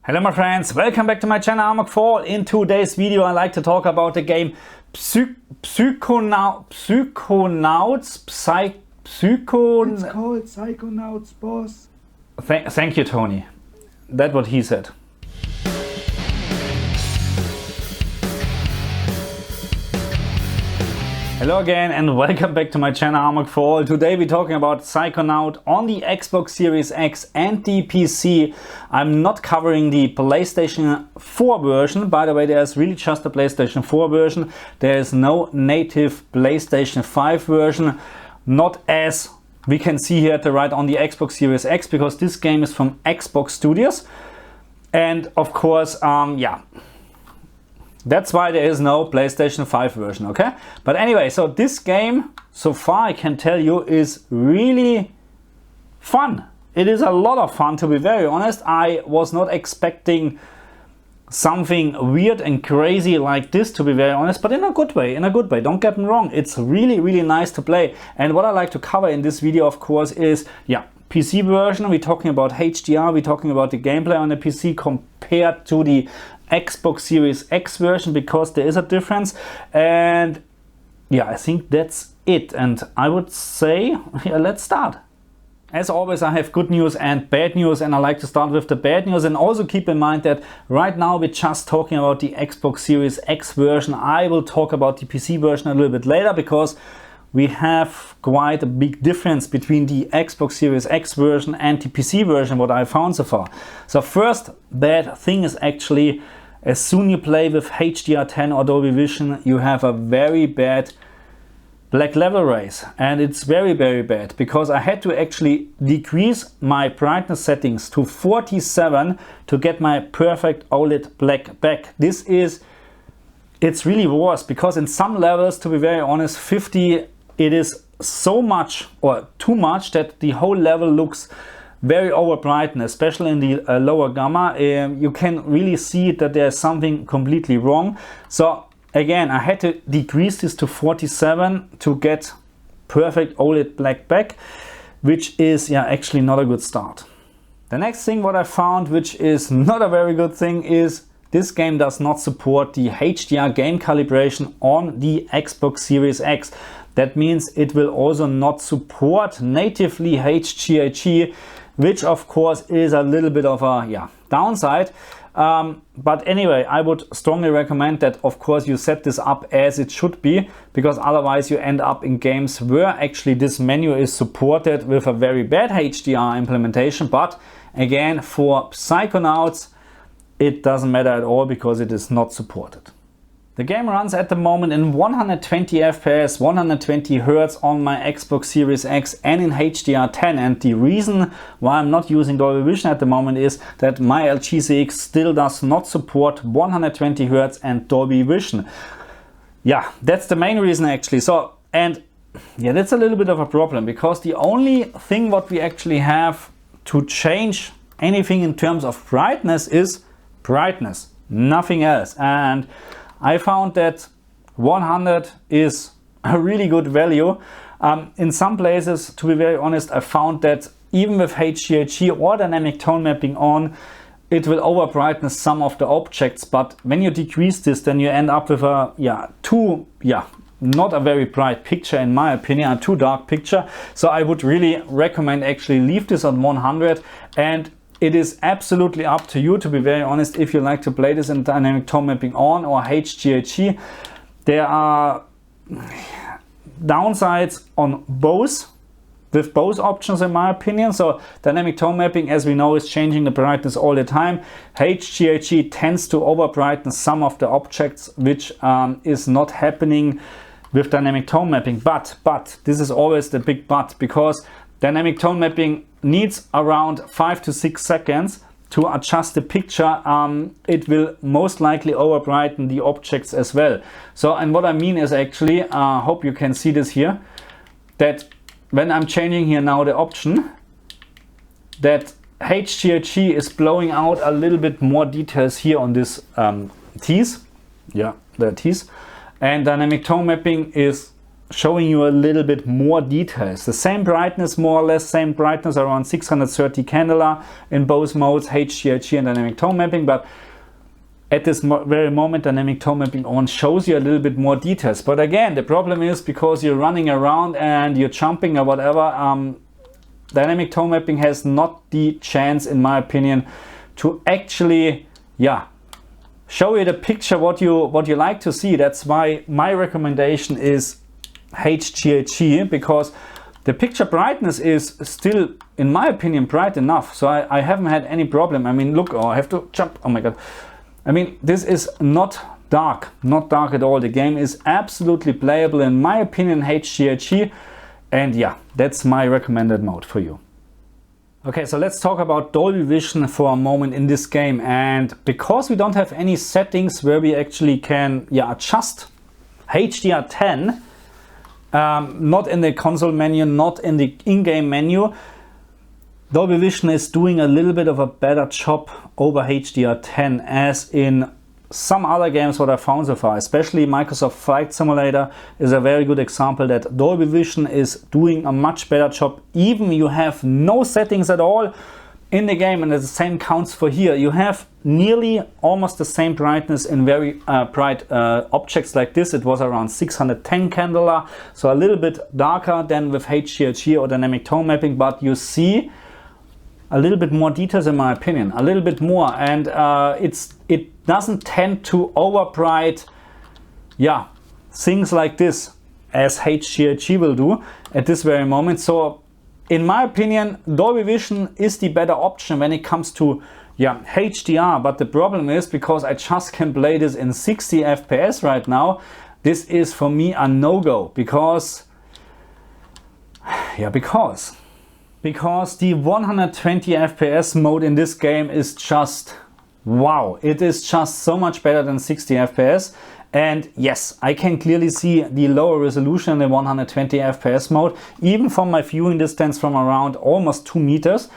Hello my friends, welcome back to my channel Amok4. In today's video I like to talk about the game Psychonauts. It's called Psychonauts, boss. Thank you, Tony. That's what he said. Hello again and welcome back to my channel Amok4. Today we're talking about Psychonauts on the Xbox Series X and the PC. I'm not covering the PlayStation 4 version. By the way, there's really just a PlayStation 4 version. There is no native PlayStation 5 version. Not as we can see here at the right on the Xbox Series X, because this game is from Xbox Studios. And of course, that's why there is no PlayStation 5 version, okay? But anyway, so this game, so far I can tell you, is really fun. It is a lot of fun, to be very honest. I was not expecting something weird and crazy like this, to be very honest, but in a good way, don't get me wrong. It's really, really nice to play. And what I like to cover in this video, of course, is, PC version. We're talking about HDR, we're talking about the gameplay on the PC compared to the Xbox Series X version, because there is a difference. And I think that's it. And I would say, let's start. As always, I have good news and bad news, and I like to start with the bad news. And also keep in mind that right now we're just talking about the Xbox Series X version. I will talk about the PC version a little bit later, because we have quite a big difference between the Xbox Series X version and the PC version, what I found so far. So first bad thing is actually, as soon you play with HDR10 or Dolby Vision, you have a very bad black level raise. And it's very, very bad, because I had to actually decrease my brightness settings to 47 to get my perfect OLED black back. It's really worse, because in some levels, to be very honest, 50, it is so much or too much that the whole level looks very overbright, especially in the lower gamma. You can really see that there's something completely wrong. So again, I had to decrease this to 47 to get perfect OLED black back, which is actually not a good start. The next thing what I found, which is not a very good thing, is this game does not support the HDR game calibration on the Xbox Series X. That means it will also not support natively HGiG, which of course is a little bit of a downside. But anyway, I would strongly recommend that, of course, you set this up as it should be, because otherwise you end up in games where actually this menu is supported with a very bad HDR implementation. But again, for Psychonauts, it doesn't matter at all, because it is not supported. The game runs at the moment in 120 FPS, 120 Hz on my Xbox Series X and in HDR10. And the reason why I'm not using Dolby Vision at the moment is that my HGiG still does not support 120 Hz and Dolby Vision. That's the main reason actually. So, and that's a little bit of a problem, because the only thing what we actually have to change anything in terms of brightness is brightness, nothing else. And I found that 100 is a really good value. In some places, to be very honest, I found that even with HGiG or dynamic tone mapping on, it will over brightness some of the objects. But when you decrease this, then you end up with a not a very bright picture, in my opinion, a too dark picture. So I would really recommend actually leave this on 100. And it is absolutely up to you, to be very honest, if you like to play this in dynamic tone mapping on or HGiG. There are downsides on both, with both options in my opinion. So dynamic tone mapping, as we know, is changing the brightness all the time. HGiG tends to over brightens some of the objects, which is not happening with dynamic tone mapping. But this is always the big but, because dynamic tone mapping needs around 5 to 6 seconds to adjust the picture. It will most likely over brighten the objects as well. So, and what I mean is actually, hope you can see this here, that when I'm changing here now the option, that HGiG is blowing out a little bit more details here on this T's. The T's. And dynamic tone mapping is showing you a little bit more details. The same brightness, more or less, same brightness, around 630 candela in both modes, HGiG and dynamic tone mapping, but at this very moment, dynamic tone mapping on shows you a little bit more details. But again, the problem is because you're running around and you're jumping or whatever, dynamic tone mapping has not the chance, in my opinion, to actually, show you the picture what you like to see. That's why my recommendation is HGiG, because the picture brightness is still, in my opinion, bright enough. So I haven't had any problem. I mean, look, I have to jump. Oh my god. I mean, this is not dark at all. The game is absolutely playable, in my opinion, HGiG. And that's my recommended mode for you. Okay, so let's talk about Dolby Vision for a moment in this game. And because we don't have any settings where we actually can adjust HDR10, not in the console menu, not in the in-game menu, Dolby Vision is doing a little bit of a better job over HDR10, as in some other games what I found so far, especially Microsoft Flight Simulator is a very good example that Dolby Vision is doing a much better job. Even you have no settings at all in the game, and the same counts for here. You have nearly almost the same brightness in very bright objects like this. It was around 610 candela, so a little bit darker than with HGiG or dynamic tone mapping, but you see a little bit more details, in my opinion, a little bit more, and it doesn't tend to overbright things like this as HGiG will do at this very moment. So in my opinion, Dolby Vision is the better option when it comes to HDR, but the problem is, because I just can play this in 60 FPS right now, this is for me a no-go, because the 120 FPS mode in this game is just wow. It is just so much better than 60 FPS. And yes, I can clearly see the lower resolution in the 120 FPS mode, even from my viewing distance from around almost 2 meters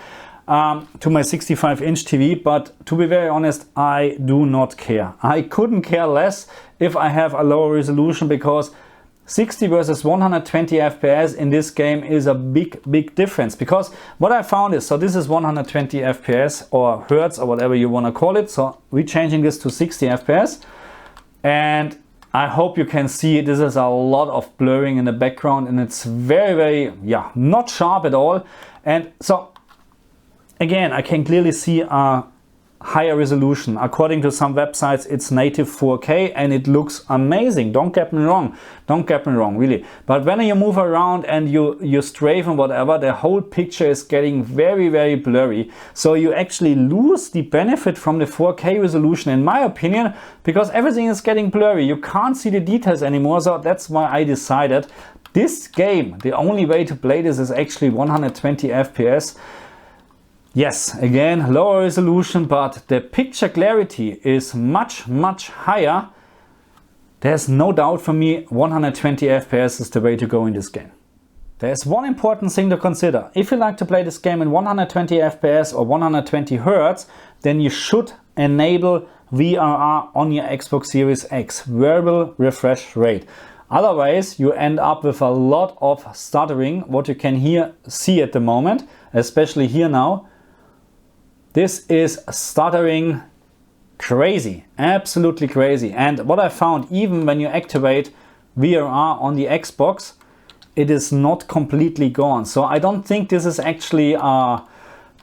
to my 65-inch TV. But to be very honest, I do not care. I couldn't care less if I have a lower resolution, because 60 versus 120 FPS in this game is a big difference. Because what I found is, so this is 120 FPS or hertz or whatever you want to call it. So we're changing this to 60 FPS. And I hope you can see this is a lot of blurring in the background, and it's very not sharp at all. And so again, I can clearly see a higher resolution. According to some websites, it's native 4K and it looks amazing. Don't get me wrong, really. But when you move around and you strafe and whatever, the whole picture is getting very blurry. So you actually lose the benefit from the 4K resolution, in my opinion, because everything is getting blurry. You can't see the details anymore. So that's why I decided this game, the only way to play this is actually 120 FPS. Yes, again, lower resolution, but the picture clarity is much higher. There's no doubt for me, 120 FPS is the way to go in this game. There's one important thing to consider. If you like to play this game in 120 FPS or 120 Hz, then you should enable VRR on your Xbox Series X, variable refresh rate. Otherwise, you end up with a lot of stuttering, what you can see at the moment, especially here now. This is stuttering crazy, absolutely crazy. And what I found, even when you activate VRR on the Xbox, it is not completely gone. So I don't think this is actually a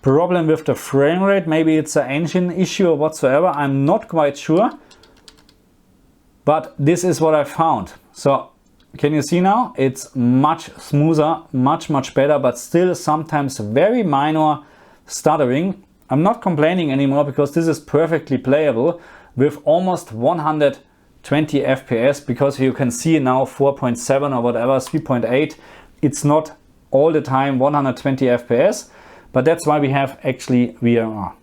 problem with the frame rate. Maybe it's an engine issue or whatsoever. I'm not quite sure. But this is what I found. So can you see now? It's much smoother, much better, but still sometimes very minor stuttering. I'm not complaining anymore, because this is perfectly playable with almost 120 FPS, because you can see now 4.7 or whatever, 3.8. It's not all the time 120 FPS, but that's why we have actually VRR.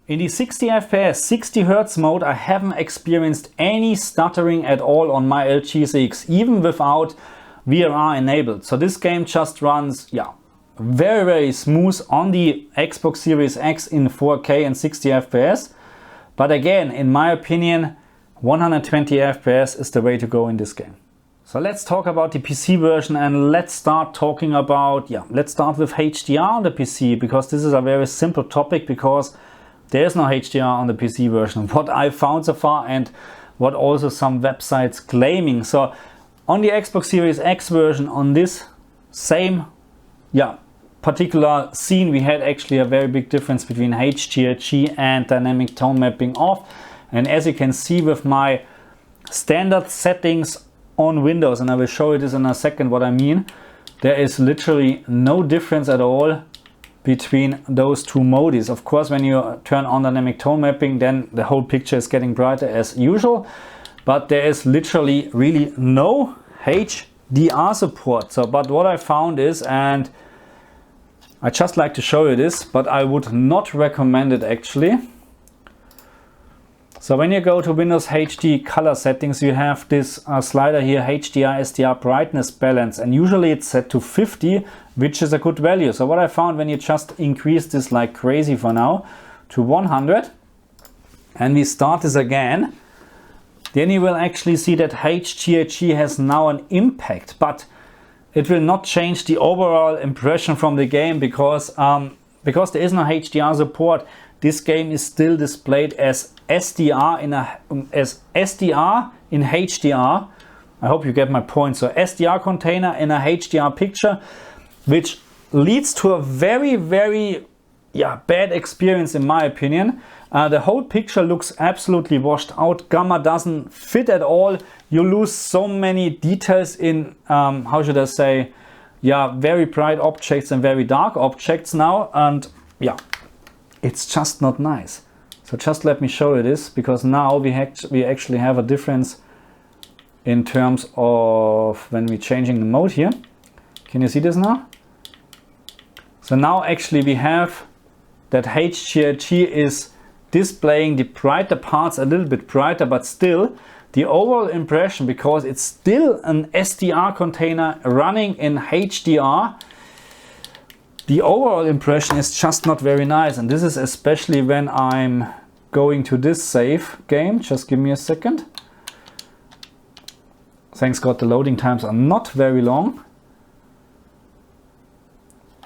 In the 60 FPS, 60 Hz mode, I haven't experienced any stuttering at all on my LG CX, even without VRR enabled. So this game just runs, very smooth on the Xbox Series X in 4K and 60 FPS. But again, in my opinion, 120 FPS is the way to go in this game. So let's talk about the PC version, and let's start talking about, let's start with HDR on the PC, because this is a very simple topic, because there is no HDR on the PC version, what I found so far and what also some websites claiming. So on the Xbox Series X version, on this same particular scene, we had actually a very big difference between HGiG and dynamic tone mapping off. And as you can see with my standard settings on Windows, and I will show you this in a second what I mean, there is literally no difference at all between those two modes. Of course, when you turn on dynamic tone mapping, then the whole picture is getting brighter as usual, but there is literally really no HDR support. So, but what I found is, and I just like to show you this, but I would not recommend it actually. So when you go to Windows HD color settings, you have this slider here, HDR SDR brightness balance, and usually it's set to 50, which is a good value. So what I found, when you just increase this like crazy for now to 100, and we start this again, then you will actually see that HGiG has now an impact, but it will not change the overall impression from the game, because there is no HDR support. This game is still displayed as SDR in HDR. I hope you get my point. So SDR container in a HDR picture, which leads to a very, very bad experience in my opinion. The whole picture looks absolutely washed out. Gamma doesn't fit at all. You lose so many details in, how should I say, very bright objects and very dark objects now. And it's just not nice. So just let me show you this, because now we actually have a difference in terms of when we're changing the mode here. Can you see this now? So now actually we have that HGiG is displaying the brighter parts a little bit brighter, but still the overall impression, because it's still an SDR container running in HDR, the overall impression is just not very nice. And this is especially when I'm going to this save game. Just give me a second. Thanks God the loading times are not very long.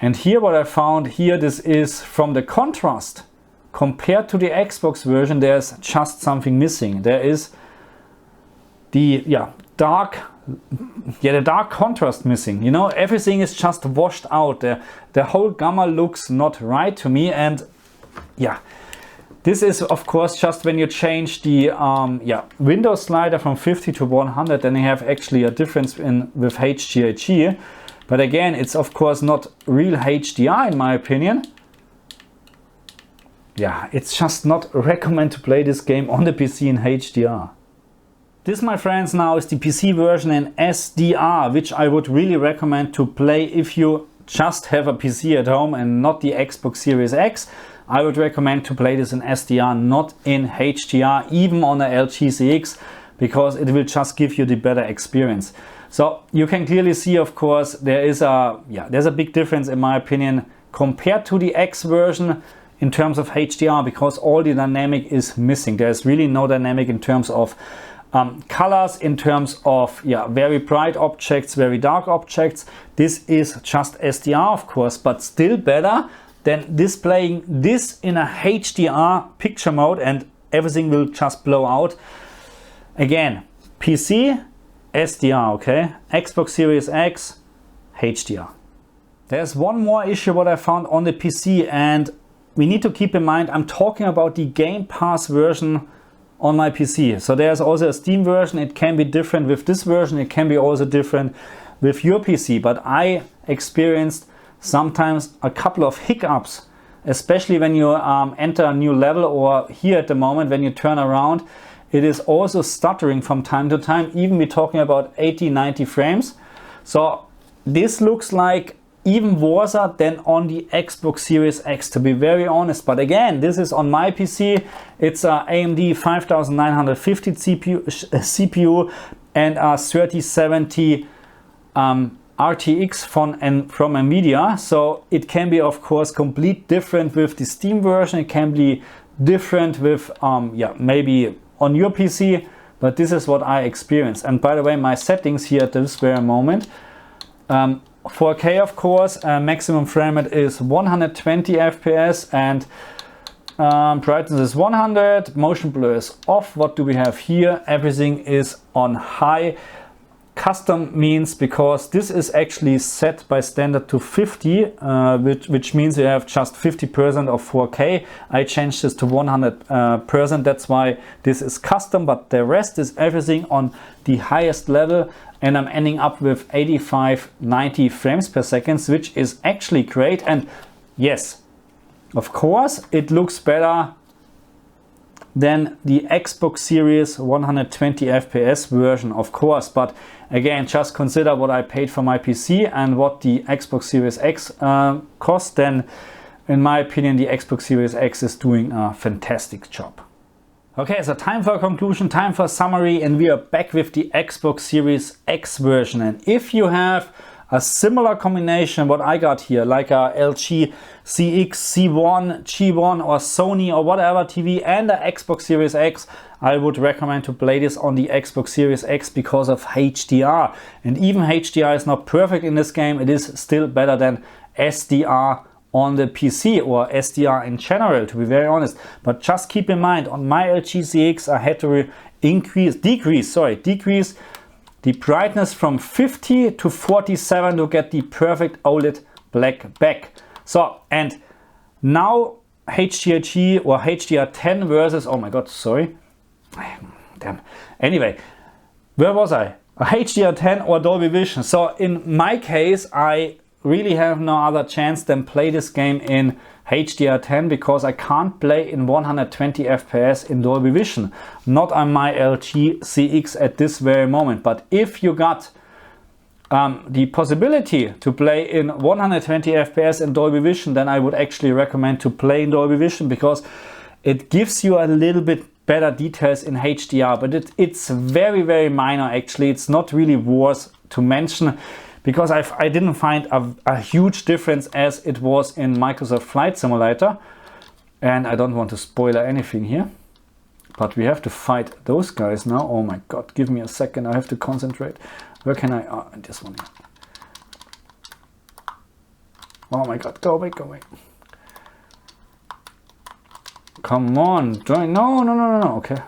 And here what I found here, this is from the contrast. Compared to the Xbox version, there's just something missing. There is the dark contrast missing. You know, everything is just washed out. The whole gamma looks not right to me. And this is of course just when you change the Windows slider from 50 to 100, then you have actually a difference with HGiG. But again, it's of course not real HDR in my opinion. It's just not recommend to play this game on the PC in HDR. This, my friends, now is the PC version in SDR, which I would really recommend to play if you just have a PC at home and not the Xbox Series X. I would recommend to play this in SDR, not in HDR, even on a LG CX, because it will just give you the better experience. So you can clearly see, of course, there's a big difference in my opinion compared to the X version in terms of HDR, because all the dynamic is missing. There's really no dynamic in terms of colors, in terms of very bright objects, very dark objects. This is just SDR, of course, but still better than displaying this in a HDR picture mode, and everything will just blow out. Again, PC, SDR, okay? Xbox Series X, HDR. There's one more issue what I found on the PC, and we need to keep in mind, I'm talking about the Game Pass version on my PC. So there's also a Steam version. It can be different with this version. It can be also different with your PC. But I experienced sometimes a couple of hiccups, especially when you enter a new level, or here at the moment when you turn around, it is also stuttering from time to time. Even we're talking about 80, 90 frames. So this looks like even worse than on the Xbox Series X, to be very honest. But again, this is on my PC. It's a AMD 5950 CPU and a 3070 RTX from NVIDIA. So it can be, of course, complete different with the Steam version. It can be different with maybe on your PC. but this is what I experienced. And by the way, my settings here at this very moment, 4K of course, maximum frame rate is 120 FPS and brightness is 100, motion blur is off. What do we have here? Everything is on high. Custom means because this is actually set by standard to 50, which means you have just 50% of 4K. I changed this to 100%. That's why this is custom, but the rest is everything on the highest level. And I'm ending up with 85, 90 frames per second, which is actually great. And yes, of course, it looks better than the Xbox Series 120 FPS version, of course. But again, just consider what I paid for my PC and what the Xbox Series X cost. Then, in my opinion, the Xbox Series X is doing a fantastic job. Okay, so time for a conclusion, time for a summary, and we are back with the Xbox Series X version. And if you have a similar combination what I got here, like a LG CX, C1, G1 or Sony or whatever TV and the Xbox Series X, I would recommend to play this on the Xbox Series X because of HDR. And even HDR is not perfect in this game, it is still better than SDR on the PC or SDR in general, to be very honest. But just keep in mind, on my LG CX I had to decrease the brightness from 50 to 47 to get the perfect OLED black back. So, and now HGiG or HDR 10 versus, oh my god, sorry. Damn. Anyway, where was I? HDR 10 or Dolby Vision. So in my case, I really have no other chance than play this game in HDR 10 because I can't play in 120 FPS in Dolby Vision. Not on my LG CX at this very moment. But if you got the possibility to play in 120 FPS in Dolby Vision, then I would actually recommend to play in Dolby Vision because it gives you a little bit better details in HDR. But it's very, very minor actually. It's not really worth to mention, because I didn't find a huge difference as it was in Microsoft Flight Simulator. And I don't want to spoil anything here, but we have to fight those guys now. Oh my god, give me a second, I have to concentrate. Where can I, oh, this one here. Oh my god, go away, go away. Come on, join, no, okay.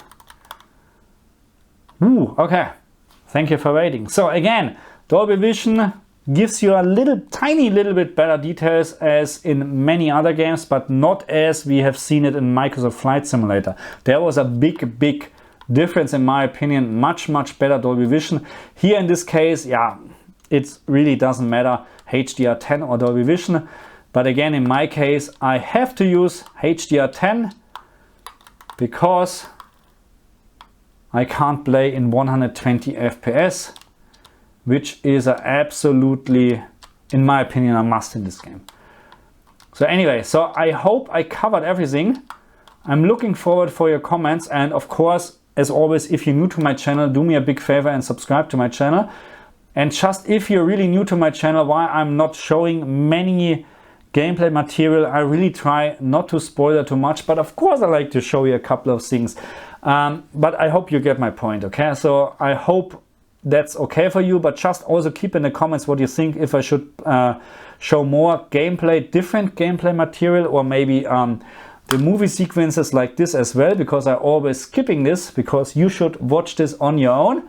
Ooh, okay, thank you for waiting. So again, Dolby Vision gives you a tiny little bit better details as in many other games, but not as we have seen it in Microsoft Flight Simulator. There was a big difference in my opinion, much better Dolby Vision. Here in this case, yeah, it really doesn't matter HDR 10 or Dolby Vision. But again, in my case, I have to use HDR 10 because I can't play in 120 FPS. Which is absolutely, in my opinion, a must in this game. So anyway, so I hope I covered everything. I'm looking forward for your comments, and of course, as always, if you're new to my channel, do me a big favor and subscribe to my channel. And just if you're really new to my channel, why I'm not showing many gameplay material, I really try not to spoil it too much, but of course I like to show you a couple of things. But I hope you get my point, okay? So I hope that's okay for you, but just also keep in the comments what you think, if I should show more gameplay, different gameplay material, or maybe the movie sequences like this as well, because I'm always skipping this because you should watch this on your own.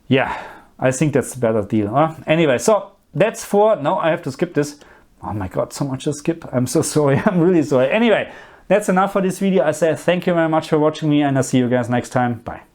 Yeah, I think that's a better deal. Huh? Anyway, so that's no, I have to skip this. Oh my god, so much to skip. I'm so sorry. I'm really sorry. Anyway, that's enough for this video. I say thank you very much for watching me, and I'll see you guys next time. Bye.